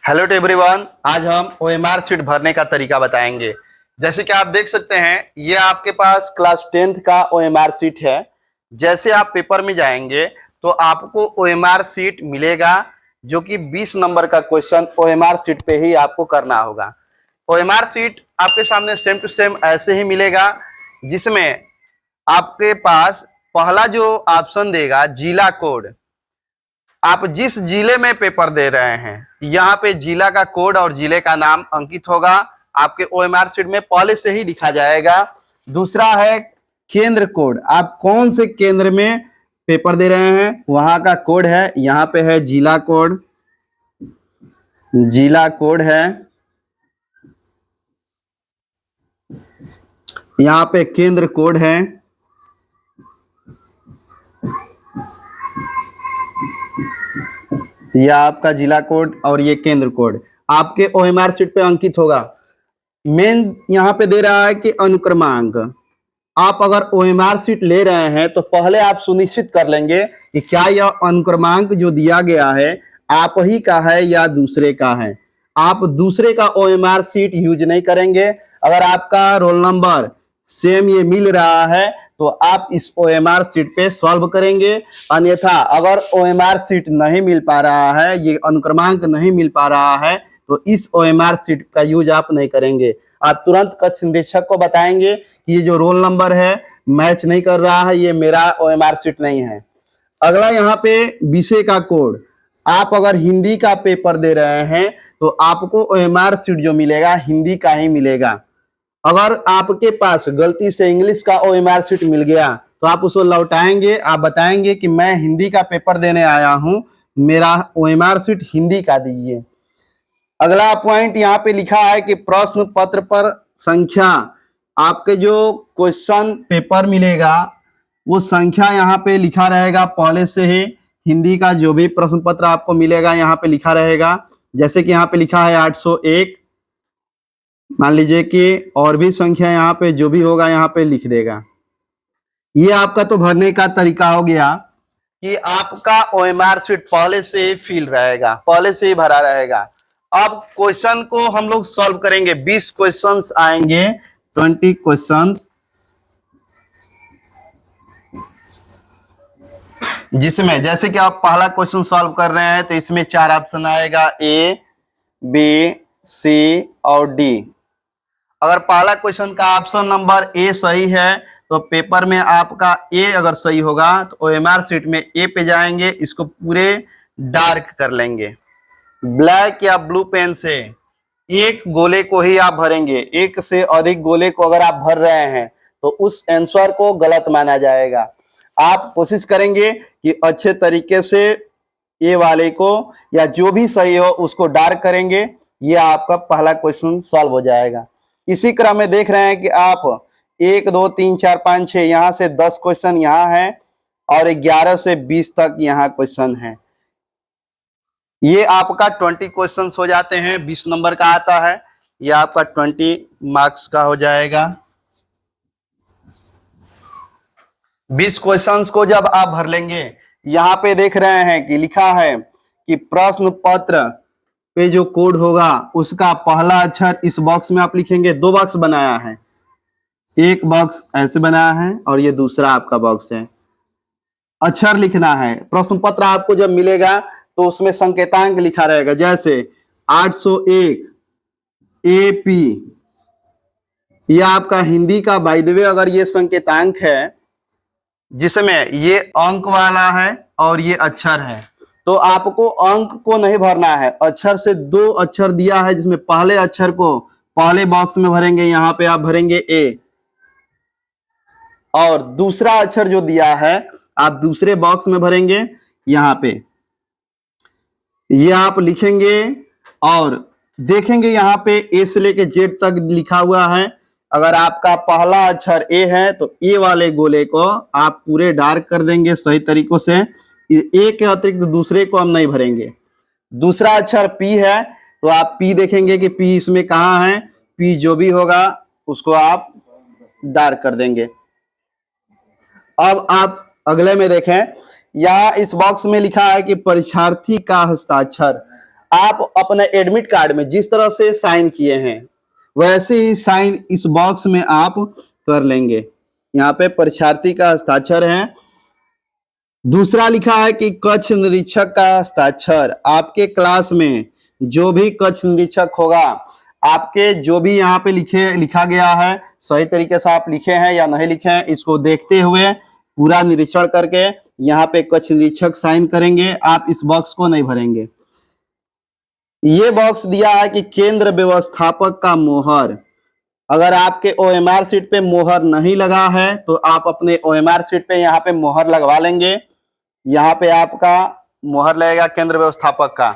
Hello to everyone, आज हम OMR sheet भरने का तरीका बताएंगे। जैसे कि आप देख सकते हैं, ये आपके पास क्लास 10th का ओएमआर सीट है। जैसे आप पेपर में जाएंगे तो आपको ओएमआर सीट मिलेगा, जो कि 20 नंबर का क्वेश्चन ओएमआर सीट पे ही आपको करना होगा। ओएमआर सीट आपके सामने सेम टू सेम ऐसे ही मिलेगा, जिसमें आपके पास पहला जो ऑप्शन देगा जिला कोड। आप जिस जिले में पेपर दे रहे हैं, यहाँ पे जिला का कोड और जिले का नाम अंकित होगा। आपके ओएमआर सीट में पहले से ही लिखा जाएगा। दूसरा है केंद्र कोड, आप कौन से केंद्र में पेपर दे रहे हैं वहां का कोड है। यहाँ पे है जिला कोड, जिला कोड है। यहाँ पे केंद्र कोड है। यह आपका जिला कोड और ये केंद्र कोड आपके ओएमआर सीट पे अंकित होगा। मेन यहाँ पे दे रहा है कि अनुक्रमांक। आप अगर ओएमआर सीट ले रहे हैं तो पहले आप सुनिश्चित कर लेंगे कि क्या यह अनुक्रमांक जो दिया गया है आप ही का है या दूसरे का है। आप दूसरे का ओएमआर सीट यूज नहीं करेंगे। अगर आपका रोल नंबर सेम ये मिल रहा है तो आप इस ओएमआर सीट पे सॉल्व करेंगे। अन्यथा अगर ओएमआर सीट नहीं मिल पा रहा है, ये अनुक्रमांक नहीं मिल पा रहा है, तो इस ओएमआर सीट का यूज आप नहीं करेंगे। आप तुरंत कक्ष निरीक्षक को बताएंगे कि ये जो रोल नंबर है मैच नहीं कर रहा है, ये मेरा ओएमआर सीट नहीं है। अगला यहाँ पे विषय का कोड। आप अगर हिंदी का पेपर दे रहे हैं तो आपको ओएमआर सीट जो मिलेगा हिंदी का ही मिलेगा। अगर आपके पास गलती से इंग्लिश का ओएमआर सीट मिल गया तो आप उसको लौटाएंगे। आप बताएंगे कि मैं हिंदी का पेपर देने आया हूं, मेरा ओएमआर सीट हिंदी का दीजिए। अगला पॉइंट यहाँ पे लिखा है कि प्रश्न पत्र पर संख्या। आपके जो क्वेश्चन पेपर मिलेगा वो संख्या यहाँ पे लिखा रहेगा पहले से ही। हिंदी का जो भी प्रश्न पत्र आपको मिलेगा यहाँ पे लिखा रहेगा। जैसे कि यहाँ पे लिखा है 801, मान लीजिए कि और भी संख्या यहाँ पे जो भी होगा यहाँ पे लिख देगा। ये आपका तो भरने का तरीका हो गया कि आपका ओएमआर सीट पहले से ही फिल रहेगा, पहले से ही भरा रहेगा। अब क्वेश्चन को हम लोग सॉल्व करेंगे। 20 क्वेश्चंस आएंगे, 20 क्वेश्चंस, जिसमें जैसे कि आप पहला क्वेश्चन सॉल्व कर रहे हैं तो इसमें 4 ऑप्शन आएगा, ए, बी, सी और डी। अगर पहला क्वेश्चन का ऑप्शन नंबर ए सही है तो पेपर में आपका ए अगर सही होगा तो ओएमआर सीट में ए पे जाएंगे, इसको पूरे डार्क कर लेंगे। ब्लैक या ब्लू पेन से एक गोले को ही आप भरेंगे। एक से अधिक गोले को अगर आप भर रहे हैं तो उस आंसर को गलत माना जाएगा। आप कोशिश करेंगे कि अच्छे तरीके से ए वाले को या जो भी सही हो उसको डार्क करेंगे। ये आपका पहला क्वेश्चन सॉल्व हो जाएगा। इसी क्रम में देख रहे हैं कि आप 1 2 3 4 5 6 यहाँ से 10 क्वेश्चन यहाँ है और 11 से 20 तक यहाँ क्वेश्चन है। ये आपका 20 क्वेश्चन हो जाते हैं, 20 नंबर का आता है। ये आपका 20 मार्क्स का हो जाएगा। 20 क्वेश्चंस को जब आप भर लेंगे, यहाँ पे देख रहे हैं कि लिखा है कि प्रश्न पत्र पे जो कोड होगा उसका पहला अक्षर इस बॉक्स में आप लिखेंगे। 2 बॉक्स बनाया है, एक बॉक्स ऐसे बनाया है और ये दूसरा आपका बॉक्स है। अक्षर लिखना है। प्रश्न पत्र आपको जब मिलेगा तो उसमें संकेतांक लिखा रहेगा, जैसे 801 एपी। ये आपका हिंदी का बाय द वे अगर ये संकेतांक है जिसमें ये अंक वाला है और ये अक्षर है, तो आपको अंक को नहीं भरना है। अक्षर से 2 अक्षर दिया है जिसमें पहले अक्षर को पहले बॉक्स में भरेंगे, यहाँ पे आप भरेंगे ए, और दूसरा अक्षर जो दिया है आप दूसरे बॉक्स में भरेंगे यहाँ पे। ये आप लिखेंगे और देखेंगे यहाँ पे ए से लेके जेड तक लिखा हुआ है। अगर आपका पहला अक्षर ए है तो ए वाले गोले को आप पूरे डार्क कर देंगे सही तरीकों से। ए के अतिरिक्त दूसरे को हम नहीं भरेंगे। दूसरा अक्षर पी है तो आप पी देखेंगे कि पी इसमें कहाँ है। पी जो भी होगा उसको आप डार्क कर देंगे। अब आप अगले में देखें, यहाँ इस बॉक्स में लिखा है कि परीक्षार्थी का हस्ताक्षर। आप अपने एडमिट कार्ड में जिस तरह से साइन किए हैं वैसे ही साइन इस बॉक्स में आप कर लेंगे। यहाँ पे परीक्षार्थी का हस्ताक्षर है। दूसरा लिखा है कि कक्ष निरीक्षक का हस्ताक्षर। आपके क्लास में जो भी कक्ष निरीक्षक होगा, आपके जो भी यहाँ पे लिखा गया है सही तरीके से आप लिखे हैं या नहीं लिखे हैं, इसको देखते हुए पूरा निरीक्षण करके यहाँ पे कक्ष निरीक्षक साइन करेंगे। आप इस बॉक्स को नहीं भरेंगे। ये बॉक्स दिया है कि केंद्र व्यवस्थापक का मोहर। अगर आपके ओएमआर सीट पे मोहर नहीं लगा है तो आप अपने ओएमआर सीट पे यहाँ पे मोहर लगवा लेंगे। यहाँ पे आपका मोहर लगेगा केंद्र व्यवस्थापक का।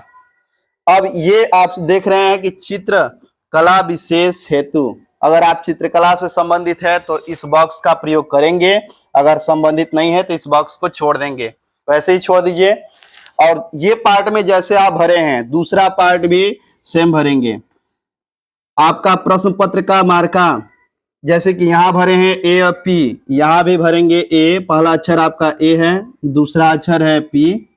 अब ये आप देख रहे हैं कि चित्र कला विशेष हेतु, अगर आप चित्रकला से संबंधित है तो इस बॉक्स का प्रयोग करेंगे, अगर संबंधित नहीं है तो इस बॉक्स को छोड़ देंगे, वैसे ही छोड़ दीजिए। और ये पार्ट में जैसे आप भरे हैं दूसरा पार्ट भी सेम भरेंगे। आपका प्रश्न पत्र का मार्का जैसे कि यहाँ भरे हैं ए और पी, यहाँ भी भरेंगे ए। पहला अक्षर आपका ए है, दूसरा अक्षर है पी।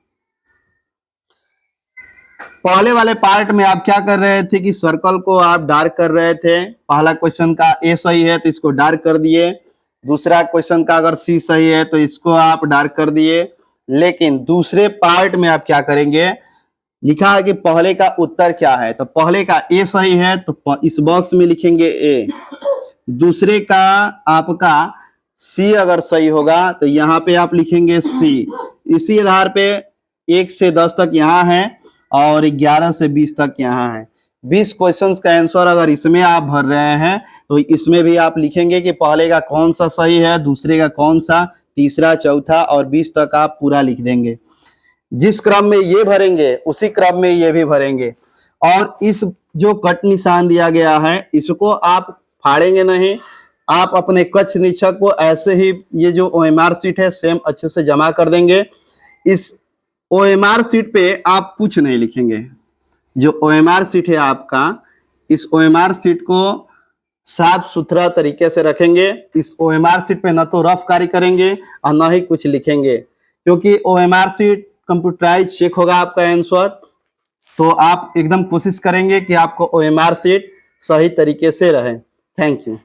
पहले वाले पार्ट में आप क्या कर रहे थे कि सर्कल को आप डार्क कर रहे थे। पहला क्वेश्चन का ए सही है तो इसको डार्क कर दिए, दूसरा क्वेश्चन का अगर सी सही है तो इसको आप डार्क कर दिए। लेकिन दूसरे पार्ट में आप क्या करेंगे, लिखा है कि पहले का उत्तर क्या है, तो पहले का ए सही है तो इस बॉक्स में लिखेंगे ए। दूसरे का आपका सी अगर सही होगा तो यहाँ पे आप लिखेंगे सी। इसी आधार पे 1 से 10 तक यहाँ है और 11 से 20 तक यहाँ है। 20 क्वेश्चंस का आंसर अगर इसमें आप भर रहे हैं तो इसमें भी आप लिखेंगे कि पहले का कौन सा सही है, दूसरे का कौन सा, तीसरा, चौथा और 20 तक आप पूरा लिख देंगे। जिस क्रम में ये भरेंगे उसी क्रम में ये भी भरेंगे। और इस जो कट निशान दिया गया है इसको आप फाड़ेंगे नहीं, आप अपने कक्ष निरीक्षक को ऐसे ही ये जो ओएमआर सीट है सेम अच्छे से जमा कर देंगे। इस ओएमआर सीट पे आप कुछ नहीं लिखेंगे। जो ओएमआर सीट है आपका, इस ओएमआर सीट को साफ सुथरा तरीके से रखेंगे। इस ओएमआर सीट पे न तो रफ कार्य करेंगे और न ही कुछ लिखेंगे, क्योंकि ओएमआर सीट कंप्यूटराइज चेक होगा आपका आंसर। तो आप एकदम कोशिश करेंगे कि आपको ओएमआर सीट सही तरीके से रहे। Thank you.